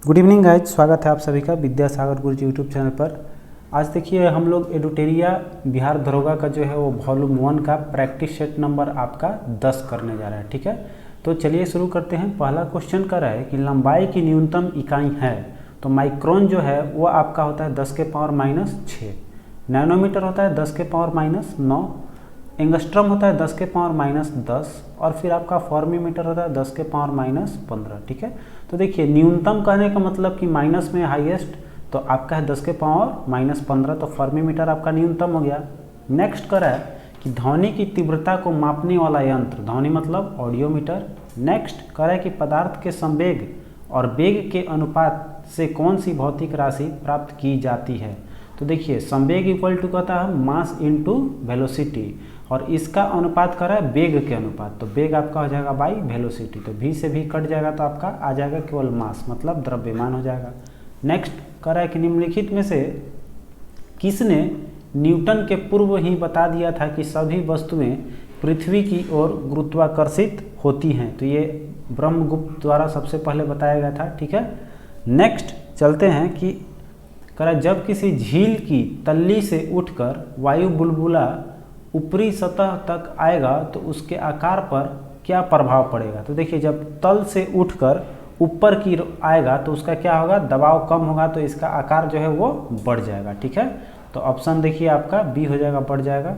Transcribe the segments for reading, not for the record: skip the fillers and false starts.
Good evening guys, स्वागत है आप सभी का विद्यासागर गुरुजी यूट्यूब चैनल पर। आज देखिए हम लोग एडुटेरिया बिहार दरोगा का जो है वो वॉल्यूम 1 का प्रैक्टिस सेट नंबर आपका 10 करने जा रहा है। ठीक है, तो चलिए शुरू करते हैं। पहला क्वेश्चन कर रहा है कि लंबाई की न्यूनतम इकाई है, तो माइक्रोन जो है वो आपका होता है 10 के पावर -6, नैनोमीटर होता है 10 के पावर -9, एंगस्ट्रम होता है 10 के पावर -10 और फिर आपका फॉर्मीमीटर होता है 10 के पावर -15। ठीक है, तो देखिए न्यूनतम कहने का मतलब कि माइनस में हाईएस्ट, तो आपका है 10 के पावर -15, तो फॉर्मीमीटर आपका न्यूनतम हो गया। नेक्स्ट कर रहा है कि ध्वनि की तीव्रता को मापने वाला यंत्र, ध्वनि मतलब ऑडियोमीटर। नेक्स्ट कर रहा है कि पदार्थ के संवेग और वेग के अनुपात से कौन सी भौतिक राशि प्राप्त की जाती है। तो देखिए संवेग इक्वल टू कहता है मास इनटू वेलोसिटी, और इसका अनुपात कर रहा है वेग के अनुपात, तो वेग आपका हो जाएगा बाई वेलोसिटी, तो v से भी कट जाएगा तो आपका आ जाएगा केवल मास मतलब द्रव्यमान हो जाएगा। नेक्स्ट कर रहा है कि निम्नलिखित में से किसने न्यूटन के पूर्व ही बता दिया था कि सभी वस्तुएं पृथ्वी की ओर गुरुत्वाकर्षित होती हैं, तो ये ब्रह्मगुप्त द्वारा सबसे पहले बताया गया था। ठीक है, नेक्स्ट चलते हैं कि करा जब किसी झील की तल्ली से उठकर वायु बुलबुला ऊपरी सतह तक आएगा तो उसके आकार पर क्या प्रभाव पड़ेगा। तो देखिए जब तल से उठकर ऊपर की आएगा तो उसका क्या होगा, दबाव कम होगा, तो इसका आकार जो है वो बढ़ जाएगा। ठीक है, तो ऑप्शन देखिए आपका बी हो जाएगा, बढ़ जाएगा।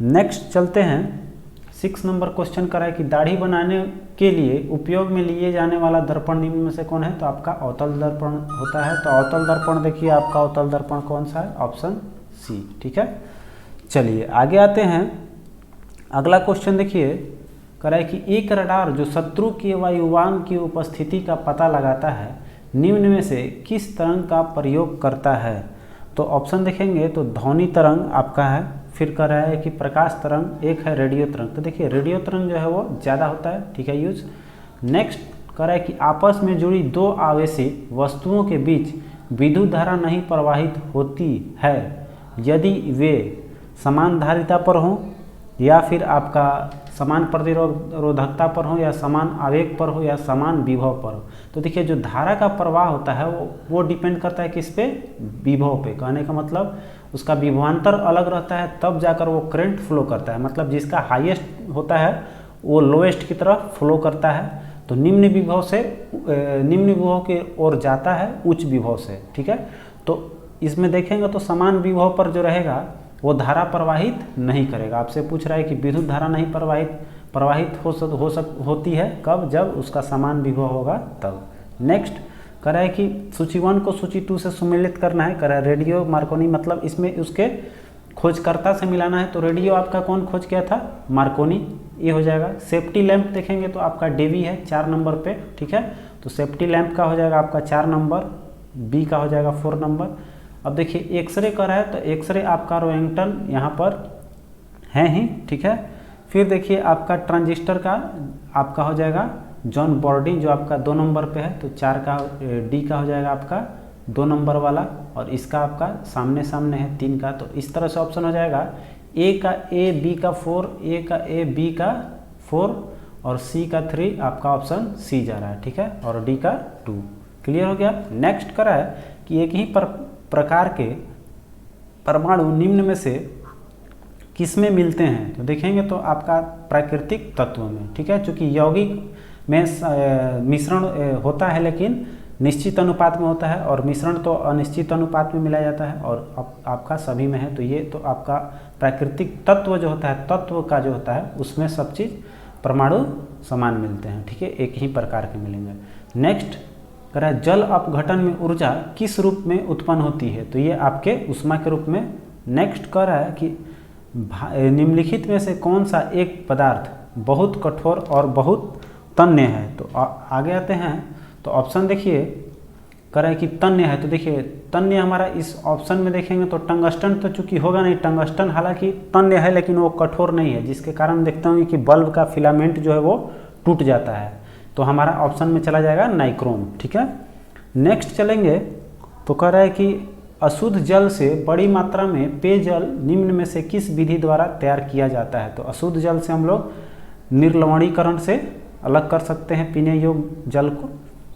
नेक्स्ट चलते हैं 6 नंबर क्वेश्चन करा है कि दाढ़ी बनाने के लिए उपयोग में लिए जाने वाला दर्पण निम्न में से कौन है, तो आपका अवतल दर्पण होता है। तो अवतल दर्पण देखिए आपका अवतल दर्पण कौन सा है, ऑप्शन सी। ठीक है, चलिए आगे आते हैं। अगला क्वेश्चन देखिए करा है कि एक रडार जो शत्रु के वायुयान की उपस्थिति का पता लगाता है निम्न में से किस तरंग का प्रयोग करता है। तो ऑप्शन देखेंगे तो ध्वनि तरंग आपका है, फिर कह रहा है कि प्रकाश तरंग, एक है रेडियो तरंग। तो देखिए रेडियो तरंग जो है वो ज़्यादा होता है, ठीक है, यूज। नेक्स्ट कह रहा है कि आपस में जुड़ी दो आवेशित वस्तुओं के बीच विद्युत धारा नहीं प्रवाहित होती है यदि वे समान धारिता पर हों या फिर आपका समान प्रतिरोधकता पर हो या समान आवेग पर हो या समान विभव पर हो। तो देखिए जो धारा का प्रवाह होता है वो डिपेंड करता है किस पे, विभव पे। कहने का मतलब उसका विभवांतर अलग रहता है तब जाकर वो करंट फ्लो करता है, मतलब जिसका हाईएस्ट होता है वो लोएस्ट की तरफ फ्लो करता है, तो निम्न विभव से निम्न विभव की ओर जाता है उच्च विभव से। ठीक है, तो इसमें देखेंगे तो समान विभव पर जो रहेगा वो धारा प्रवाहित नहीं करेगा। आपसे पूछ रहा है कि विद्युत धारा नहीं प्रवाहित होती है कब, जब उसका समान विभव होगा तब। नेक्स्ट कह रहा है कि सूची 1 को सूची 2 से सुमेलित करना है। कह रहा है रेडियो मार्कोनी, मतलब इसमें उसके खोजकर्ता से मिलाना है। तो रेडियो आपका कौन खोज किया था, मार्कोनी, ये हो जाएगा। सेफ्टी लैंप देखेंगे तो आपका डेवी है 4 नंबर पे। ठीक है, तो सेफ्टी लैंप का हो जाएगा आपका 4 नंबर, बी का हो जाएगा 4 नंबर। अब देखिए एक्सरे का रहा है तो एक्सरे आपका रोएंगटन यहाँ पर है ही। ठीक है, फिर देखिए आपका ट्रांजिस्टर का आपका हो जाएगा जॉन बॉर्डी जो आपका 2 नंबर पे है, तो 4 का डी का हो जाएगा आपका 2 नंबर वाला, और इसका आपका सामने सामने है 3 का, तो इस तरह से ऑप्शन हो जाएगा ए का ए, बी का 4, ए का ए, बी का 4 और सी का 3, आपका ऑप्शन सी जा रहा है। ठीक है, और डी का 2। क्लियर हो गया। नेक्स्ट करा है कि एक ही प्रकार के परमाणु निम्न में से किसमें मिलते हैं। तो देखेंगे तो आपका प्राकृतिक तत्व में। ठीक है, चूँकि यौगिक में मिश्रण होता है लेकिन निश्चित अनुपात में होता है, और मिश्रण तो अनिश्चित अनुपात में मिलाया जाता है, और आपका सभी में है। तो ये तो आपका प्राकृतिक तत्व जो होता है, तत्व का जो होता है उसमें सब चीज़ परमाणु समान मिलते हैं। ठीक है, एक ही प्रकार के मिलेंगे। नेक्स्ट कह रहा है जल अपघटन में ऊर्जा किस रूप में उत्पन्न होती है। तो ये आपके ऊष्मा के रूप में। नेक्स्ट कह रहा है कि निम्नलिखित में से कौन सा एक पदार्थ बहुत कठोर और बहुत तन्य है। तो आगे आते हैं तो ऑप्शन देखिए कह रहा है कि तन्य है। तो देखिए तन्य हमारा इस ऑप्शन में देखेंगे तो टंगस्टन तो चूंकि होगा नहीं, टंगस्टन हालांकि तन्य है लेकिन वो कठोर नहीं है, जिसके कारण देखते होंगे कि बल्ब का फिलामेंट जो है वो टूट जाता है, तो हमारा ऑप्शन में चला जाएगा नाइक्रोम। ठीक है, नेक्स्ट चलेंगे तो कह रहा है कि अशुद्ध जल से बड़ी मात्रा में पेयजल निम्न में से किस विधि द्वारा तैयार किया जाता है। तो अशुद्ध जल से हम लोग निर्लवणीकरण से अलग कर सकते हैं पीने योग्य जल को।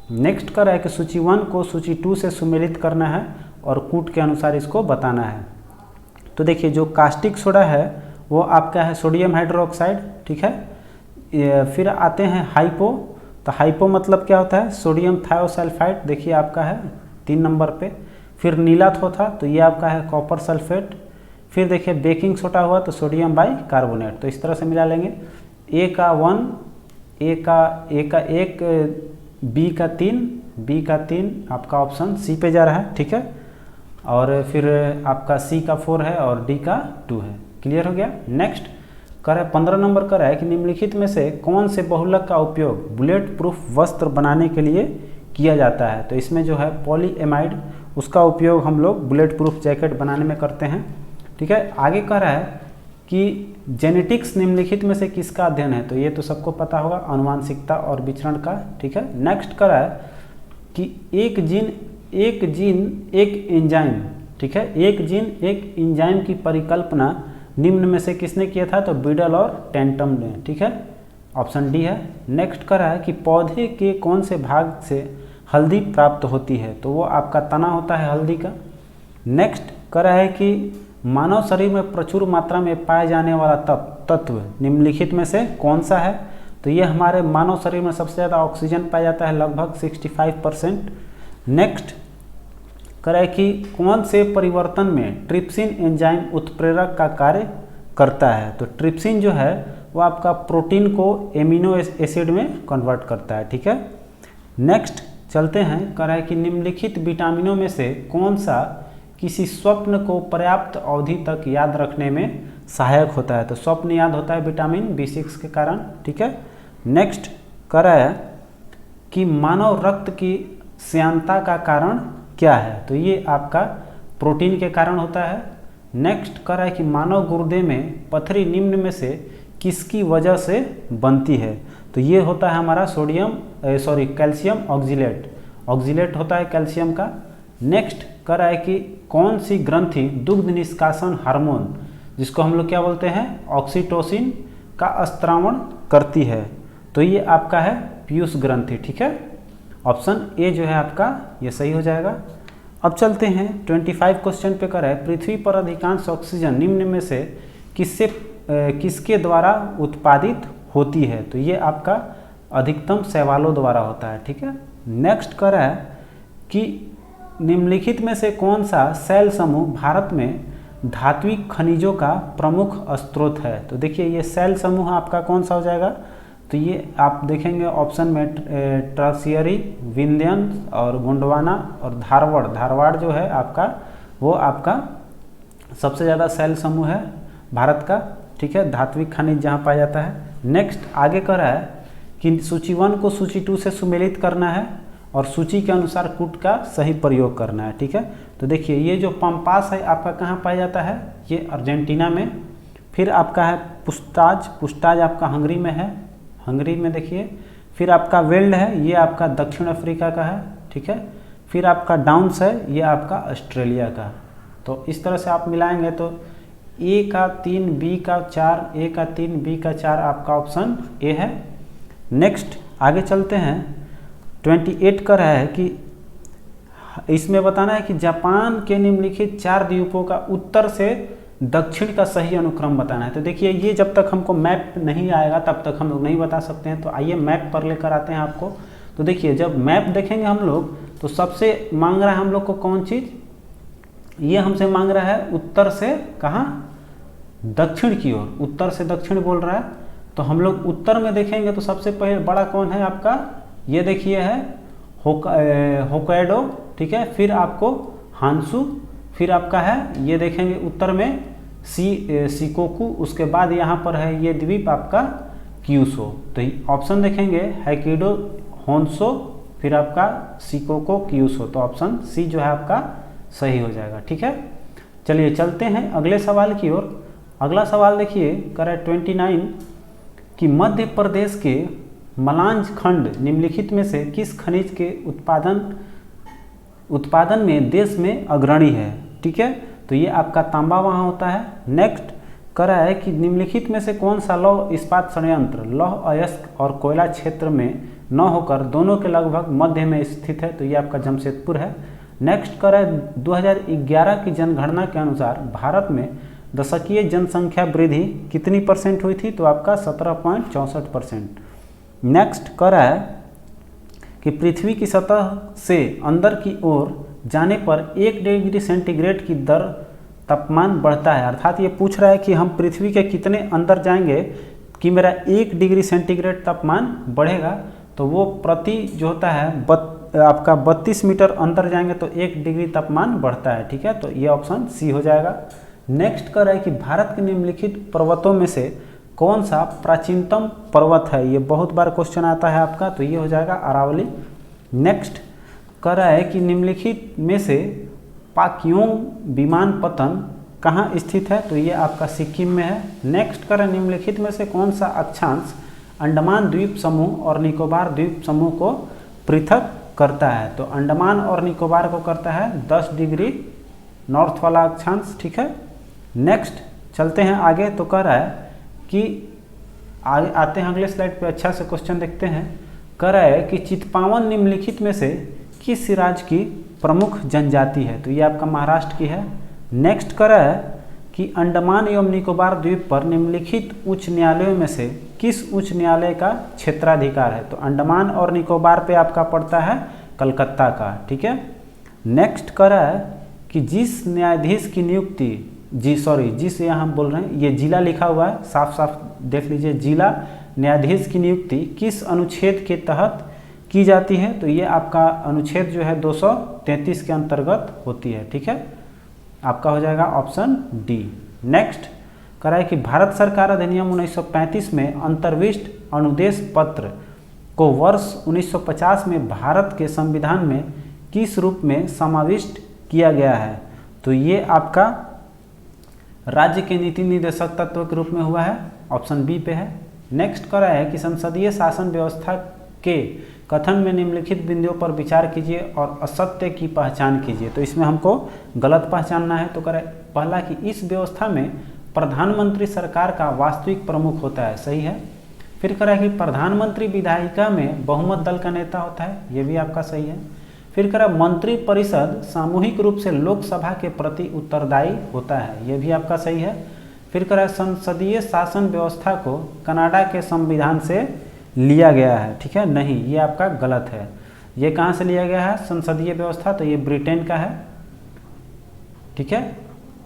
नेक्स्ट कर रहा है कि सूची 1 को सूची 2 से सुमेलित करना है और कूट के अनुसार इसको बताना है। तो देखिए जो कास्टिक सोडा है वो आपका है सोडियम हाइड्रोक्साइड, ठीक है। फिर आते हैं हाइपो, तो हाइपो मतलब क्या होता है, सोडियम थायोसल्फाइड, देखिए आपका है 3 नंबर पे। फिर नीला था तो ये आपका है कॉपर सल्फेट। फिर देखिए बेकिंग सोडा हुआ तो सोडियम बाई कार्बोनेट। तो इस तरह से मिला लेंगे, ए का 1, ए का 1, बी का 3 आपका ऑप्शन सी पे जा रहा है, ठीक है। और फिर आपका सी का 4 है और डी का 2 है। क्लियर हो गया। नेक्स्ट कर है 15 नंबर कर है कि निम्नलिखित में से कौन से बहुलक का उपयोग बुलेट प्रूफ वस्त्र बनाने के लिए किया जाता है। तो इसमें जो है पॉलीएमाइड, उसका उपयोग हम लोग बुलेट प्रूफ जैकेट बनाने में करते हैं, ठीक है। आगे कह रहा है कि जेनेटिक्स निम्नलिखित में से किसका अध्ययन है। तो ये तो सबको पता होगा, आनुवांशिकता और विचरण का, ठीक है। नेक्स्ट कह रहा है कि एक जीन एक एंजाइम, ठीक है, एक जीन एक एंजाइम की परिकल्पना निम्न में से किसने किया था। तो बीडल और टेंटम ने, ठीक है, ऑप्शन डी है। नेक्स्ट कर रहा है कि पौधे के कौन से भाग से हल्दी प्राप्त होती है। तो वो आपका तना होता है हल्दी का। नेक्स्ट कर रहा है कि मानव शरीर में प्रचुर मात्रा में पाए जाने वाला तत्व निम्नलिखित में से कौन सा है। तो ये हमारे मानव शरीर में सबसे ज़्यादा ऑक्सीजन पाया जाता है, लगभग 65%। नेक्स्ट कह है कि कौन से परिवर्तन में ट्रिप्सिन एंजाइम उत्प्रेरक का कार्य करता है। तो ट्रिप्सिन जो है वो आपका प्रोटीन को एमिनो एसिड में कन्वर्ट करता है, ठीक है। नेक्स्ट चलते हैं, कह रहा है कि निम्नलिखित विटामिनों में से कौन सा किसी स्वप्न को पर्याप्त अवधि तक याद रखने में सहायक होता है। तो स्वप्न याद होता है विटामिन B6 के कारण, ठीक है। नेक्स्ट कह रहा है कि मानव रक्त की श्यानता का कारण क्या है। तो ये आपका प्रोटीन के कारण होता है। नेक्स्ट कह रहा है कि मानव गुर्दे में पथरी निम्न में से किसकी वजह से बनती है। तो ये होता है हमारा कैल्शियम ऑक्जिलेट होता है कैल्शियम का। नेक्स्ट कह रहा है कि कौन सी ग्रंथि दुग्ध निष्कासन हार्मोन, जिसको हम लोग क्या बोलते हैं, ऑक्सीटोसिन का स्त्रावण करती है। तो ये आपका है पीयूष ग्रंथि, ठीक है। ऑप्शन ए जो है आपका ये सही हो जाएगा। अब चलते हैं 25 क्वेश्चन पे कर है, पृथ्वी पर अधिकांश ऑक्सीजन निम्न में से किसके द्वारा उत्पादित होती है। तो ये आपका अधिकतम शैवालों द्वारा होता है, ठीक है। नेक्स्ट कर रहा है कि निम्नलिखित में से कौन सा शैल समूह भारत में धात्विक खनिजों का प्रमुख स्रोत है। तो देखिए ये शैल समूह आपका कौन सा हो जाएगा। तो ये आप देखेंगे ऑप्शन में ट्रसियरी, विंध्यन और गोंडवाना और धारवाड़ जो है आपका वो आपका सबसे ज़्यादा शैल समूह है भारत का, ठीक है, धात्विक खनिज जहाँ पाया जाता है। नेक्स्ट आगे कह रहा है कि सूची 1 को सूची 2 से सुमेलित करना है और सूची के अनुसार कूट का सही प्रयोग करना है, ठीक है। तो देखिए ये जो पंपास है आपका कहाँ पाया जाता है, ये अर्जेंटीना में। फिर आपका है पुस्ताज आपका हंगरी में है, हंगरी में देखिए। फिर आपका वेल्ड है, ये आपका दक्षिण अफ्रीका का है, ठीक है। फिर आपका डाउन्स है, ये आपका ऑस्ट्रेलिया का। तो इस तरह से आप मिलाएंगे तो ए का 3, बी का 4, ए का 3, बी का 4 आपका ऑप्शन ए है। नेक्स्ट आगे चलते हैं, 28 का रहा है कि इसमें बताना है कि जापान के निम्नलिखित 4 द्वीपों का उत्तर से दक्षिण का सही अनुक्रम बताना है। तो देखिए ये जब तक हमको मैप नहीं आएगा तब तक हम लोग नहीं बता सकते हैं। तो आइए मैप पर लेकर आते हैं आपको। तो देखिए जब मैप देखेंगे हम लोग तो सबसे मांग रहा है हम लोग को कौन चीज़, ये हमसे मांग रहा है उत्तर से कहाँ, दक्षिण की ओर, उत्तर से दक्षिण बोल रहा है। तो हम लोग उत्तर में देखेंगे तो सबसे पहले बड़ा कौन है आपका, ये देखिए है होकाइडो, ठीक है। फिर आपको हांसू, फिर आपका है ये देखेंगे उत्तर में शिकोकू, उसके बाद यहाँ पर है ये द्वीप आपका क्यूशो। तो ऑप्शन देखेंगे हैकिडो, होन्सो, फिर आपका शिकोको, क्यूशो। तो ऑप्शन सी जो है आपका सही हो जाएगा, ठीक है। चलिए चलते हैं अगले सवाल की ओर। अगला सवाल देखिए करे 29 कि मध्य प्रदेश के मलांज खंड निम्नलिखित में से किस खनिज के उत्पादन में देश में अग्रणी है, ठीक है। तो ये आपका तांबा वहाँ होता है। नेक्स्ट कह रहा है कि निम्नलिखित में से कौन सा लौह इस्पात संयंत्र लौह अयस्क और कोयला क्षेत्र में न होकर दोनों के लगभग मध्य में स्थित है, तो ये आपका जमशेदपुर है। नेक्स्ट कर है 2011 की जनगणना के अनुसार भारत में दशकीय जनसंख्या वृद्धि कितनी % हुई थी, तो आपका 17.64%। नेक्स्ट कर है कि पृथ्वी की सतह से अंदर की ओर जाने पर 1 डिग्री सेंटीग्रेड की दर तापमान बढ़ता है, अर्थात ये पूछ रहा है कि हम पृथ्वी के कितने अंदर जाएंगे कि मेरा 1 डिग्री सेंटीग्रेड तापमान बढ़ेगा, तो वो प्रति जो होता है आपका 32 मीटर अंदर जाएंगे तो 1 डिग्री तापमान बढ़ता है, ठीक है, तो ये ऑप्शन सी हो जाएगा। नेक्स्ट कर है कि भारत के निम्नलिखित पर्वतों में से कौन सा प्राचीनतम पर्वत है, ये बहुत बार क्वेश्चन आता है आपका, तो ये हो जाएगा अरावली। नेक्स्ट कर रहा है कि निम्नलिखित में से पाक्योंग विमानपत्तन कहाँ स्थित है, तो ये आपका सिक्किम में है। नेक्स्ट कर निम्नलिखित में से कौन सा अक्षांश अंडमान द्वीप समूह और निकोबार द्वीप समूह को पृथक करता है, तो अंडमान और निकोबार को करता है 10 डिग्री नॉर्थ वाला अक्षांश, ठीक है। नेक्स्ट चलते हैं आगे, तो कह रहा है कि आगे आते हैं अगले स्लाइड पे, अच्छा से क्वेश्चन देखते हैं। कह रहा है कि चितपावन निम्नलिखित में से किस राज्य की प्रमुख जनजाति है, तो ये आपका महाराष्ट्र की है। नेक्स्ट कर रहा है कि अंडमान एवं निकोबार द्वीप पर निम्नलिखित उच्च न्यायालयों में से किस उच्च न्यायालय का क्षेत्राधिकार है, तो अंडमान और निकोबार पे आपका पड़ता है कलकत्ता का, ठीक है। नेक्स्ट कर रहा है कि जिस न्यायाधीश की नियुक्ति जिस यहाँ हम बोल रहे हैं, ये जिला लिखा हुआ है, साफ साफ देख लीजिए, जिला न्यायाधीश की नियुक्ति किस अनुच्छेद के तहत की जाती है, तो ये आपका अनुच्छेद जो है 233 के अंतर्गत होती है, ठीक है, आपका हो जाएगा ऑप्शन डी। नेक्स्ट करा है कि भारत सरकार अधिनियम 1935 में अंतर्विष्ट अनुदेश पत्र को वर्ष 1950 में भारत के संविधान में किस रूप में समाविष्ट किया गया है, तो ये आपका राज्य के नीति निर्देशक तत्व के रूप में हुआ है, ऑप्शन बी पे है। नेक्स्ट करा है कि संसदीय शासन व्यवस्था के कथन में निम्नलिखित बिंदुओं पर विचार कीजिए और असत्य की पहचान कीजिए, तो इसमें हमको गलत पहचानना है, तो करे पहला कि इस व्यवस्था में प्रधानमंत्री सरकार का वास्तविक प्रमुख होता है, सही है। फिर करा कि प्रधानमंत्री विधायिका में बहुमत दल का नेता होता है, ये भी आपका सही है। फिर करा मंत्री परिषद सामूहिक रूप से लोकसभा के प्रति उत्तरदायी होता है, ये भी आपका सही है। फिर करा संसदीय शासन व्यवस्था को कनाडा के संविधान से लिया गया है, ठीक है, नहीं, ये आपका गलत है। ये कहाँ से लिया गया है संसदीय व्यवस्था, तो ये ब्रिटेन का है, ठीक है,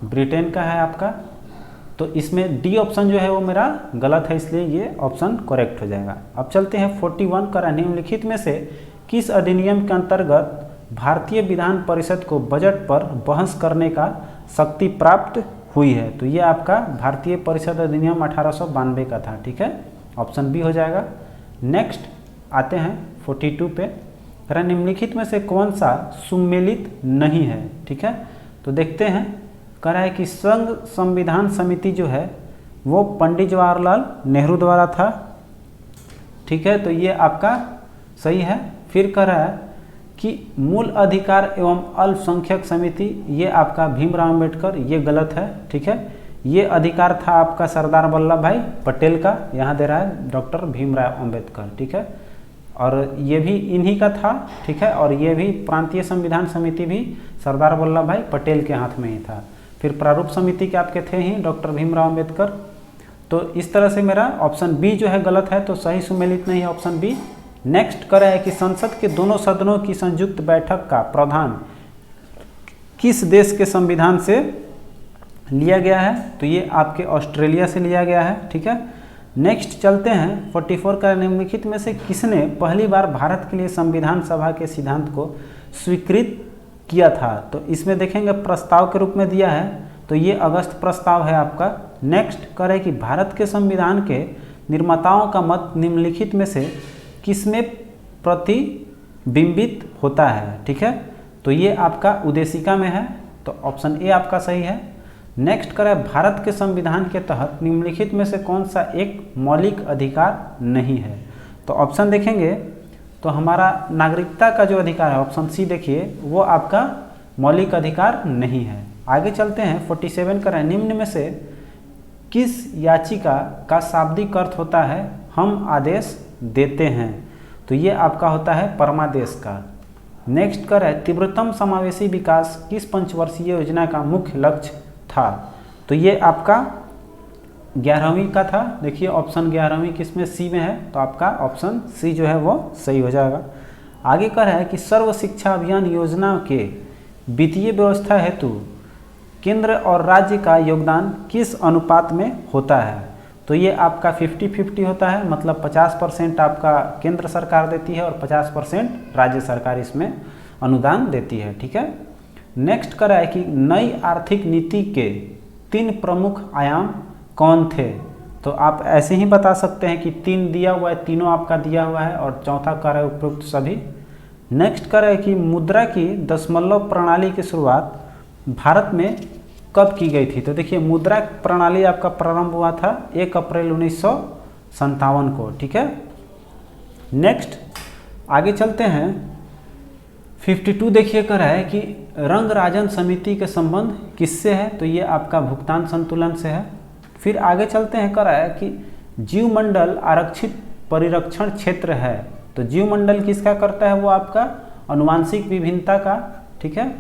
ब्रिटेन का है आपका, तो इसमें डी ऑप्शन जो है वो मेरा गलत है, इसलिए ये ऑप्शन करेक्ट हो जाएगा। अब चलते हैं 41 करा निम्नलिखित में से किस अधिनियम के अंतर्गत भारतीय विधान परिषद को बजट पर बहस करने का शक्ति प्राप्त हुई है, तो ये आपका भारतीय परिषद अधिनियम 1892 का था, ठीक है, ऑप्शन बी हो जाएगा। नेक्स्ट आते हैं 42 पे, करा निम्नलिखित में से कौन सा सुमेलित नहीं है, ठीक है, तो देखते हैं। करा है कि संघ संविधान समिति जो है वो पंडित जवाहरलाल नेहरू द्वारा था, ठीक है, तो ये आपका सही है। फिर कह रहा है कि मूल अधिकार एवं अल्पसंख्यक समिति, ये आपका भीमराव अम्बेडकर, ये गलत है, ठीक है, ये अधिकार था आपका सरदार वल्लभ भाई पटेल का, यहाँ दे रहा है डॉक्टर भीमराव अम्बेडकर, ठीक है, और ये भी इन्हीं का था, ठीक है, और ये भी प्रांतीय संविधान समिति भी सरदार वल्लभ भाई पटेल के हाथ में ही था। फिर प्रारूप समिति के आपके थे ही डॉक्टर भीमराव अम्बेडकर, तो इस तरह से मेरा ऑप्शन बी जो है गलत है, तो सही सुमेलित नहीं है ऑप्शन बी। नेक्स्ट करा है कि संसद के दोनों सदनों की संयुक्त बैठक का प्रावधान किस देश के संविधान से लिया गया है, तो ये आपके ऑस्ट्रेलिया से लिया गया है, ठीक है। नेक्स्ट चलते हैं 44 का निम्नलिखित में से किसने पहली बार भारत के लिए संविधान सभा के सिद्धांत को स्वीकृत किया था, तो इसमें देखेंगे प्रस्ताव के रूप में दिया है, तो ये अगस्त प्रस्ताव है आपका। नेक्स्ट करें कि भारत के संविधान के निर्माताओं का मत निम्नलिखित में से किसमें प्रतिबिंबित होता है, ठीक है, तो ये आपका उद्देशिका में है, तो ऑप्शन ए आपका सही है। नेक्स्ट करें भारत के संविधान के तहत निम्नलिखित में से कौन सा एक मौलिक अधिकार नहीं है, तो ऑप्शन देखेंगे तो हमारा नागरिकता का जो अधिकार है ऑप्शन सी देखिए, वो आपका मौलिक अधिकार नहीं है। आगे चलते हैं 47 करें निम्न में से किस याचिका का शाब्दिक अर्थ होता है हम आदेश देते हैं, तो ये आपका होता है परमादेश का। नेक्स्ट कर है तीव्रतम समावेशी विकास किस पंचवर्षीय योजना का मुख्य लक्ष्य था, तो ये आपका 11वीं का था। देखिए ऑप्शन 11वीं किसमें, सी में है, तो आपका ऑप्शन सी जो है वो सही हो जाएगा। आगे कर है कि सर्व शिक्षा अभियान योजना के वित्तीय व्यवस्था हेतु केंद्र और राज्य का योगदान किस अनुपात में होता है, तो ये आपका 50-50 होता है, मतलब 50% आपका केंद्र सरकार देती है और 50% राज्य सरकार इसमें अनुदान देती है, ठीक है। नेक्स्ट करा है कि नई आर्थिक नीति के 3 प्रमुख आयाम कौन थे, तो आप ऐसे ही बता सकते हैं कि 3 दिया हुआ है, तीनों आपका दिया हुआ है और चौथा कर है उपयुक्त सभी। नेक्स्ट कर है कि मुद्रा की दशमलव प्रणाली की शुरुआत भारत में कब की गई थी, तो देखिए मुद्रा प्रणाली आपका प्रारंभ हुआ था 1 अप्रैल 1957 को, ठीक है। नेक्स्ट आगे चलते हैं 52 देखिए कर है कि रंगराजन समिति के संबंध किससे है, तो ये आपका भुगतान संतुलन से है। फिर आगे चलते हैं कर है कि जीवमंडल आरक्षित परिरक्षण क्षेत्र है, तो जीवमंडल किसका करता है, वो आपका आनुवांशिक विभिन्नता का, ठीक है।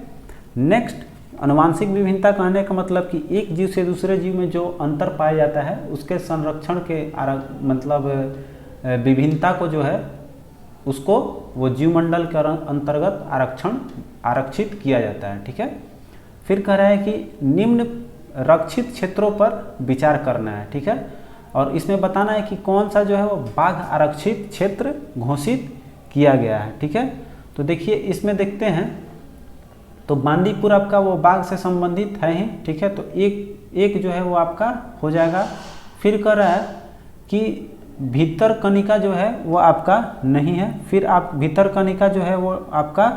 नेक्स्ट आनुवांशिक विभिन्नता कहने का मतलब कि एक जीव से दूसरे जीव में जो अंतर पाया जाता है उसके संरक्षण के मतलब विभिन्नता को जो है उसको वो जीवमंडल के अंतर्गत आरक्षित किया जाता है, ठीक है। फिर कह रहा है कि निम्न रक्षित क्षेत्रों पर विचार करना है, ठीक है, और इसमें बताना है कि कौन सा जो है वो बाघ आरक्षित क्षेत्र घोषित किया गया है, ठीक है। तो देखिए इसमें देखते हैं तो बांदीपुर आपका वो बाघ से संबंधित है ही, ठीक है, तो एक जो है वो आपका हो जाएगा। फिर कह रहा है कि भीतरकनिका जो है वो आपका नहीं है, फिर आप भीतरकनिका जो है वो आपका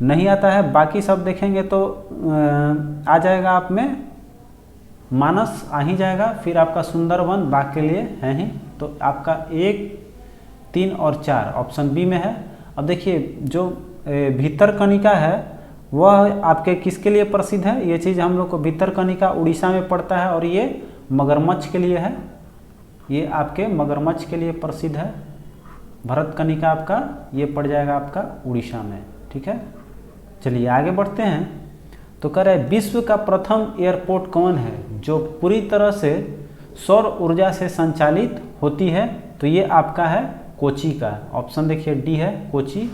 नहीं आता है, बाकी सब देखेंगे तो आ जाएगा आप में मानस आ ही जाएगा। फिर आपका सुंदरवन बाघ के लिए है ही, तो आपका 1, 3 और 4 ऑप्शन बी में है। अब देखिए जो भीतरकनिका है वह आपके किसके लिए प्रसिद्ध है, ये चीज़ हम लोग को भीतरकनिका उड़ीसा में पड़ता है और ये मगरमच्छ के लिए है, ये आपके मगरमच्छ के लिए प्रसिद्ध है। भरतकनिका आपका ये पड़ जाएगा आपका उड़ीसा में, ठीक है। चलिए आगे बढ़ते हैं, तो कह रहे विश्व का प्रथम एयरपोर्ट कौन है जो पूरी तरह से सौर ऊर्जा से संचालित होती है, तो ये आपका है कोची का, ऑप्शन देखिए डी है कोची,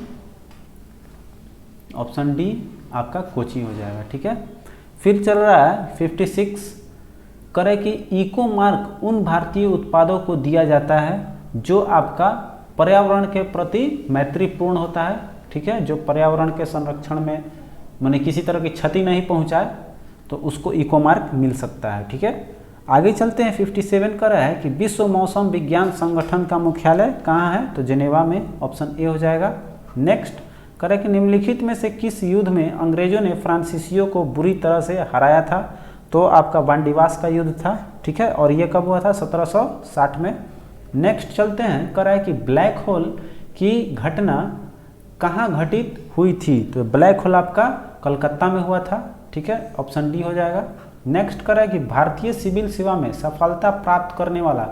ऑप्शन डी आपका कोची हो जाएगा, ठीक है। फिर चल रहा है 56 करे कि इको मार्क उन भारतीय उत्पादों को दिया जाता है जो आपका पर्यावरण के प्रति मैत्रीपूर्ण होता है, ठीक है, जो पर्यावरण के संरक्षण में माने किसी तरह की क्षति नहीं पहुंचाए, तो उसको इको मार्क मिल सकता है, ठीक है। आगे चलते हैं 57 का रहा है कि विश्व मौसम विज्ञान संगठन का मुख्यालय कहाँ है, तो जेनेवा में, ऑप्शन ए हो जाएगा। नेक्स्ट करे कि निम्नलिखित में से किस युद्ध में अंग्रेजों ने फ्रांसीसियों को बुरी तरह से हराया था, तो आपका बांडीवास का युद्ध था, ठीक है, और ये कब हुआ था 1760 में। नेक्स्ट चलते हैं करा है कि ब्लैक होल की घटना कहाँ घटित हुई थी, तो ब्लैक होल आपका कलकत्ता में हुआ था, ठीक है, ऑप्शन डी हो जाएगा। नेक्स्ट करा है कि भारतीय सिविल सेवा में सफलता प्राप्त करने वाला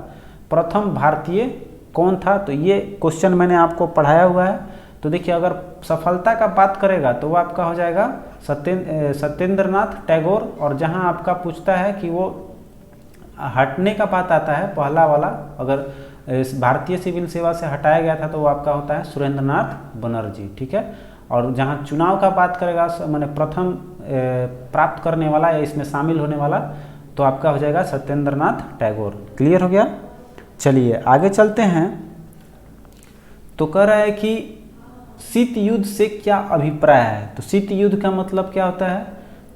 प्रथम भारतीय कौन था, तो ये क्वेश्चन मैंने आपको पढ़ाया हुआ है। तो देखिए अगर सफलता का बात करेगा तो वो आपका हो जाएगा सत्येंद्रनाथ टैगोर, और जहां आपका पूछता है कि वो हटने का बात आता है पहला वाला, अगर भारतीय सिविल सेवा से हटाया गया था तो वो आपका होता है सुरेंद्रनाथ बनर्जी, ठीक है। और जहां चुनाव का बात करेगा मैंने प्रथम प्राप्त करने वाला या इसमें शामिल होने वाला, तो आपका हो जाएगा सत्येंद्रनाथ टैगोर। क्लियर हो गया। चलिए आगे चलते हैं, तो कह रहा है कि शीत युद्ध से क्या अभिप्राय है, तो शीत युद्ध का मतलब क्या होता है,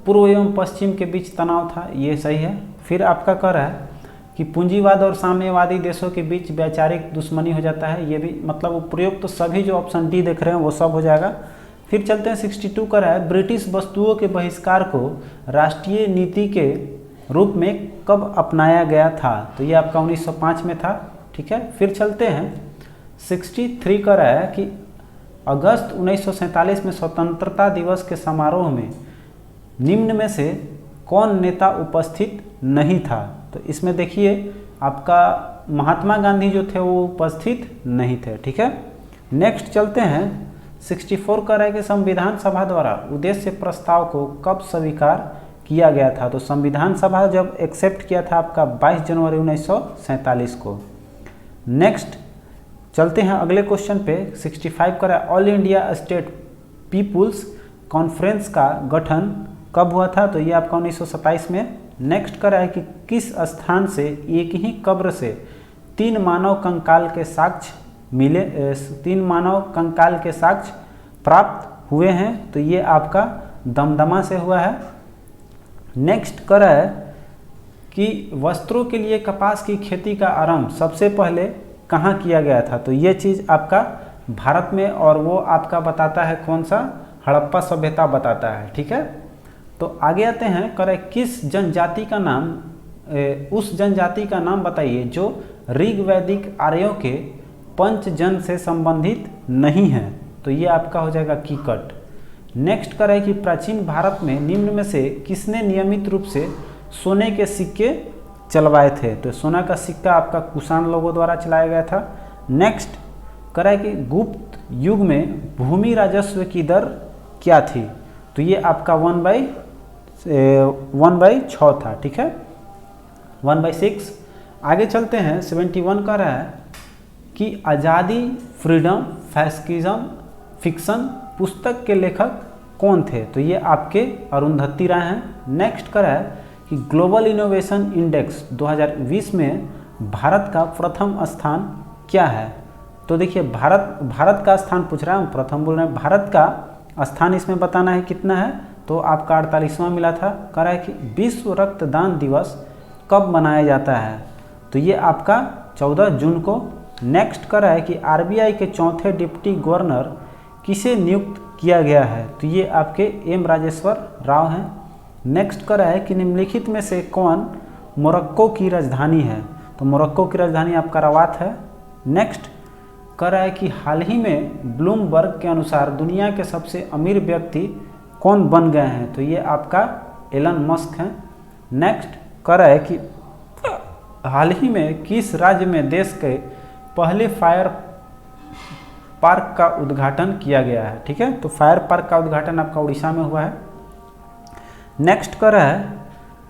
पूर्व एवं पश्चिम के बीच तनाव था, ये सही है। फिर आपका कह रहा है कि पूंजीवाद और साम्यवादी देशों के बीच वैचारिक दुश्मनी हो जाता है, ये भी मतलब उपयुक्त तो सभी जो ऑप्शन डी देख रहे हैं वो सब हो जाएगा। फिर चलते हैं 62 का है ब्रिटिश वस्तुओं के बहिष्कार को राष्ट्रीय नीति के रूप में कब अपनाया गया था, तो ये आपका 1905 में था, ठीक है। फिर चलते हैं 63 का है कि अगस्त 1947 में स्वतंत्रता दिवस के समारोह में निम्न में से कौन नेता उपस्थित नहीं था, तो इसमें देखिए आपका महात्मा गांधी जो थे वो उपस्थित नहीं थे, ठीक है। नेक्स्ट चलते हैं 64 कह रहा है कि संविधान सभा द्वारा उद्देश्य प्रस्ताव को कब स्वीकार किया गया था। तो संविधान सभा जब एक्सेप्ट किया था आपका 22 जनवरी 1947 को। नेक्स्ट चलते हैं अगले क्वेश्चन पे 65 कह रहा है all India State People's Conference का गठन कब हुआ था। तो ये आपका 1927 में। नेक्स्ट कह रहा है कि किस स्थान से एक ही कब्र से 3 मानव कंकाल के साक्ष्य मिले, 3 मानव कंकाल के साक्ष्य प्राप्त हुए हैं। तो ये आपका दमदमा से हुआ है। नेक्स्ट कह रहा है कि वस्त्रों के लिए कपास की खेती का आरंभ सबसे पहले कहाँ किया गया था। तो ये चीज़ आपका भारत में, और वो आपका बताता है कौन सा, हड़प्पा सभ्यता बताता है। ठीक है, तो आगे आते हैं। कह रहे किस जनजाति का नाम, उस जनजाति का नाम बताइए जो ऋग वैदिक आर्यों के पंचजन से संबंधित नहीं है। तो ये आपका हो जाएगा कीकट। नेक्स्ट कह रहे कि प्राचीन भारत में निम्न में से किसने नियमित रूप से सोने के सिक्के चलवाए थे। तो सोना का सिक्का आपका कुषाण लोगों द्वारा चलाया गया था। नेक्स्ट कह रहा है कि गुप्त युग में भूमि राजस्व की दर क्या थी। तो ये आपका 1/6 था। ठीक है, 1/6। आगे चलते हैं 71 कह रहा है कि आज़ादी, फ्रीडम, फैस्किज्म, फिक्शन पुस्तक के लेखक कौन थे। तो ये आपके अरुंधति राय हैं। नेक्स्ट कह रहा है कि ग्लोबल इनोवेशन इंडेक्स 2020 में भारत का प्रथम स्थान क्या है। तो देखिए भारत का स्थान पूछ रहा है, हम प्रथम बोल रहे हैं। भारत का स्थान इसमें बताना है कितना है, तो आपका 48वां मिला था। कह रहा है कि विश्व रक्तदान दिवस कब मनाया जाता है। तो ये आपका 14 जून को। नेक्स्ट कह रहा है कि आरबीआई के चौथे डिप्टी गवर्नर किसे नियुक्त किया गया है। तो ये आपके एम राजेश्वर राव हैं। नेक्स्ट कह रहा है कि निम्नलिखित में से कौन मोरक्को की राजधानी है। तो मोरक्को की राजधानी आपका रवात है। नेक्स्ट कह रहा है कि हाल ही में ब्लूमबर्ग के अनुसार दुनिया के सबसे अमीर व्यक्ति कौन बन गए हैं। तो ये आपका एलन मस्क हैं। नेक्स्ट कह रहा है कि हाल ही में किस राज्य में देश के पहले फायर पार्क का उद्घाटन किया गया है। ठीक है, तो फायर पार्क का उद्घाटन आपका उड़ीसा में हुआ है। नेक्स्ट कह रहा है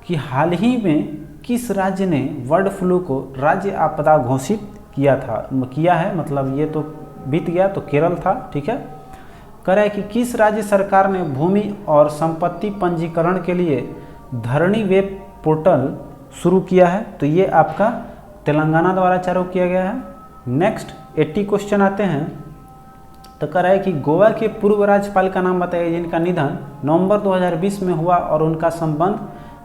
कि हाल ही में किस राज्य ने बर्ड फ्लू को राज्य आपदा घोषित किया है, मतलब ये तो बीत गया, तो केरल था। ठीक है, कह रहा है कि किस राज्य सरकार ने भूमि और संपत्ति पंजीकरण के लिए धरणी वेब पोर्टल शुरू किया है। तो ये आपका तेलंगाना द्वारा चालू किया गया है। नेक्स्ट 80 क्वेश्चन आते हैं। तो कह रहा है कि गोवा के पूर्व राज्यपाल का नाम बताइए जिनका निधन नवंबर 2020 में हुआ और उनका संबंध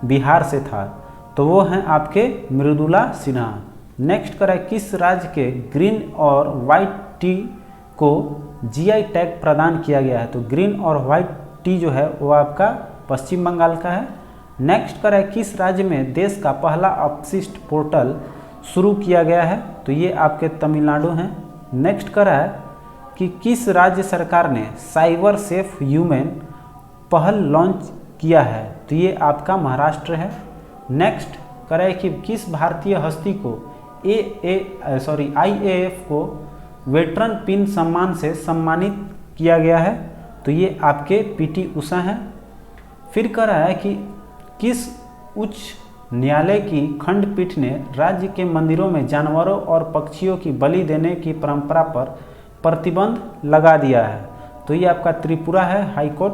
बिहार से था। तो वो हैं आपके मृदुला सिन्हा। नेक्स्ट कह रहा है किस राज्य के ग्रीन और वाइट टी को जीआई टैग प्रदान किया गया है। तो ग्रीन और वाइट टी जो है वो आपका पश्चिम बंगाल का है। नेक्स्ट कह रहा है किस राज्य में देश का पहला अपशिष्ट पोर्टल शुरू किया गया है। तो ये आपके तमिलनाडु हैं। नेक्स्ट कह रहा है कि किस राज्य सरकार ने साइबर सेफ ह्यूमन पहल लॉन्च किया है। तो ये आपका महाराष्ट्र है। नेक्स्ट कह रहा है कि किस भारतीय हस्ती को IAF को वेटरन पिन सम्मान से सम्मानित किया गया है। तो ये आपके PT उषा हैं। फिर कह रहा है कि किस उच्च न्यायालय की खंडपीठ ने राज्य के मंदिरों में जानवरों और पक्षियों की बलि देने की परंपरा पर प्रतिबंध लगा दिया है। तो ये आपका त्रिपुरा है, हाई कोर्ट।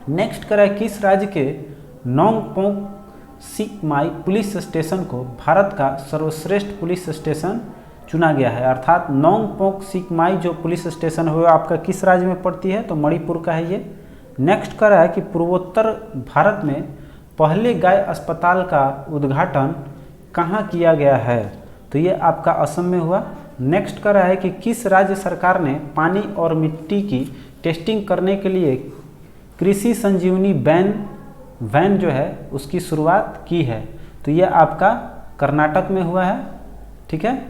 नेक्स्ट कह रहा है किस राज्य के नोंगपोक सिकमाई पुलिस स्टेशन को भारत का सर्वश्रेष्ठ पुलिस स्टेशन चुना गया है। अर्थात नोंगपोक सिकमाई जो पुलिस स्टेशन है वो आपका किस राज्य में पड़ती है। तो मणिपुर का है ये। नेक्स्ट कह रहा है कि पूर्वोत्तर भारत में पहले गाय अस्पताल का उद्घाटन कहाँ किया गया है। तो ये आपका असम में हुआ। नेक्स्ट कह रहा है कि किस राज्य सरकार ने पानी और मिट्टी की टेस्टिंग करने के लिए कृषि संजीवनी वैन जो है उसकी शुरुआत की है। तो ये आपका कर्नाटक में हुआ है। ठीक है,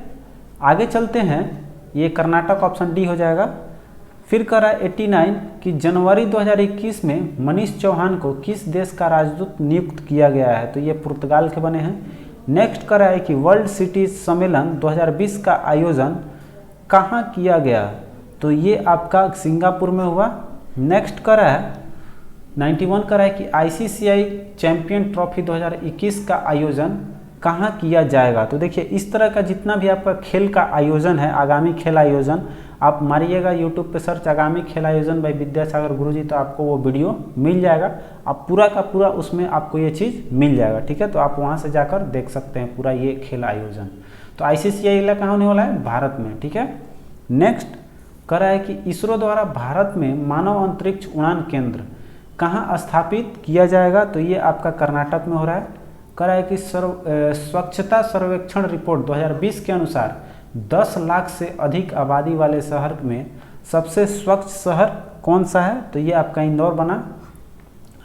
आगे चलते हैं। ये कर्नाटक ऑप्शन डी हो जाएगा। फिर कह रहा है 89 कि जनवरी 2021 में मनीष चौहान को किस देश का राजदूत नियुक्त किया गया है। तो ये पुर्तगाल के बने हैं। नेक्स्ट कह रहा है कि वर्ल्ड सिटीज सम्मेलन 2020 का आयोजन कहाँ किया गया। तो ये आपका सिंगापुर में हुआ। नेक्स्ट कर रहा है 91 कर रहा है कि आईसीसीआई चैंपियन ट्रॉफी 2021 का आयोजन कहाँ किया जाएगा। तो देखिए इस तरह का जितना भी आपका खेल का आयोजन है, आगामी खेल आयोजन, आप मारिएगा यूट्यूब पे सर्च आगामी खेल आयोजन भाई विद्यासागर गुरुजी, तो आपको वो वीडियो मिल जाएगा। आप पूरा का पूरा उसमें आपको ये चीज़ मिल जाएगा, ठीक है। तो आप वहाँ से जाकर देख सकते हैं पूरा ये खेल आयोजन। तो आईसीसीआई कहाँ होने वाला है, भारत में, ठीक है। नेक्स्ट कह रहा है कि इसरो द्वारा भारत में मानव अंतरिक्ष उड़ान केंद्र कहाँ स्थापित किया जाएगा। तो ये आपका कर्नाटक में हो रहा है। कह रहा है कि स्वच्छता सर्वेक्षण रिपोर्ट 2020 के अनुसार 10 लाख से अधिक आबादी वाले शहर में सबसे स्वच्छ शहर कौन सा है। तो ये आपका इंदौर बना।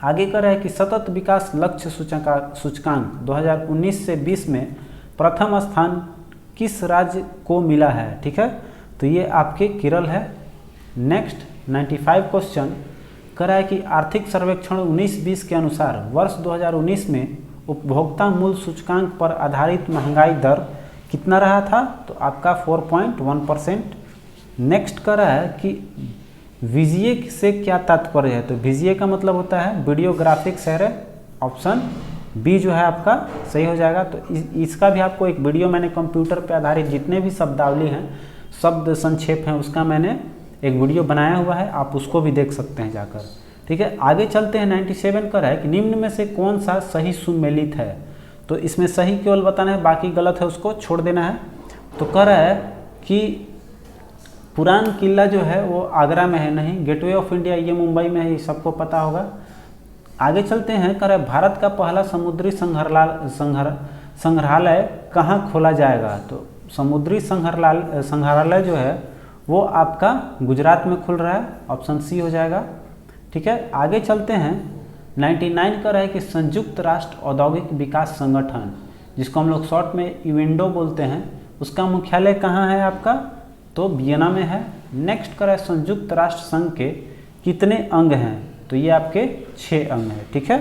आगे कह रहा है कि सतत विकास लक्ष्य सूचकांक 2019 से 20 में प्रथम स्थान किस राज्य को मिला है, ठीक है। तो ये आपके केरल है। नेक्स्ट 95 क्वेश्चन कह रहा है कि आर्थिक सर्वेक्षण 19-20 के अनुसार वर्ष 2019 में उपभोक्ता मूल्य सूचकांक पर आधारित महंगाई दर कितना रहा था। तो आपका 4.1%। नेक्स्ट कह रहा है कि वीजीए से क्या तात्पर्य है। तो वीजीए का मतलब होता है video graphics array. Option B जो है आपका सही हो जाएगा। तो इसका भी आपको एक वीडियो मैंने कंप्यूटर पे आधारित जितने भी शब्दावली हैं, शब्द संक्षेप हैं, उसका मैंने एक वीडियो बनाया हुआ है, आप उसको भी देख सकते हैं जाकर, ठीक है। आगे चलते हैं 97 का है कि निम्न में से कौन सा सही सुमेलित है। तो इसमें सही केवल बताना है, बाकी गलत है उसको छोड़ देना है। तो कह रहा है कि पुरान किला जो है वो आगरा में है, नहीं, गेटवे ऑफ इंडिया ये मुंबई में है, ये सबको पता होगा। आगे चलते हैं, कह रहा है भारत का पहला समुद्री संग्रहालय कहाँ खोला जाएगा। तो समुद्री संग्रहालय जो है वो आपका गुजरात में खुल रहा है। ऑप्शन सी हो जाएगा, ठीक है। आगे चलते हैं 99 का है कि संयुक्त राष्ट्र औद्योगिक विकास संगठन, जिसको हम लोग शॉर्ट में यूएनडो बोलते हैं, उसका मुख्यालय कहाँ है आपका। तो वियना में है। नेक्स्ट का है संयुक्त राष्ट्र संघ के कितने अंग हैं। तो ये आपके 6 अंग हैं, ठीक है।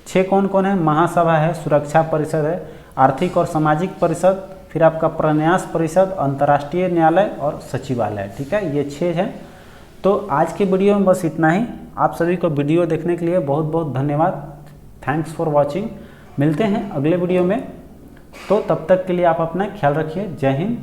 6 कौन कौन है, महासभा है, सुरक्षा परिषद है, आर्थिक और सामाजिक परिषद, फिर आपका प्रन्यास परिषद, अंतर्राष्ट्रीय न्यायालय और सचिवालय, ठीक है। ये 6 हैं। तो आज के वीडियो में बस इतना ही। आप सभी को वीडियो देखने के लिए बहुत बहुत धन्यवाद। Thanks for watching. मिलते हैं अगले वीडियो में। तो तब तक के लिए आप अपना ख्याल रखिए। जय हिंद।